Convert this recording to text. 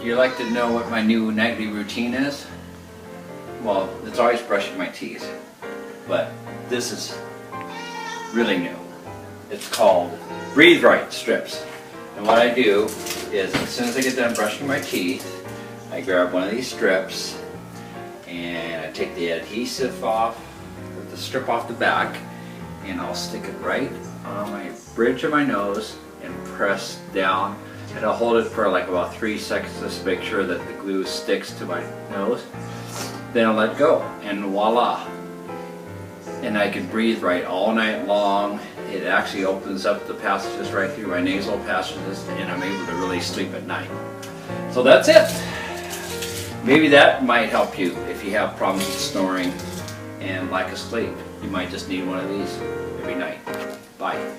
You like to know what my new nightly routine is? Well, it's always brushing my teeth, but this is really new. It's called Breathe Right strips. And what I do is, as soon as I get done brushing my teeth, I grab one of these strips and I take the adhesive off, the strip off the back, and I'll stick it right on my bridge of my nose and press down. And I'll hold it for like about 3 seconds just to make sure that the glue sticks to my nose. Then I'll let go, and voila. And I can breathe right all night long. It actually opens up the passages right through my nasal passages, and I'm able to really sleep at night. So that's it. Maybe that might help you if you have problems with snoring and lack of sleep. You might just need one of these every night. Bye.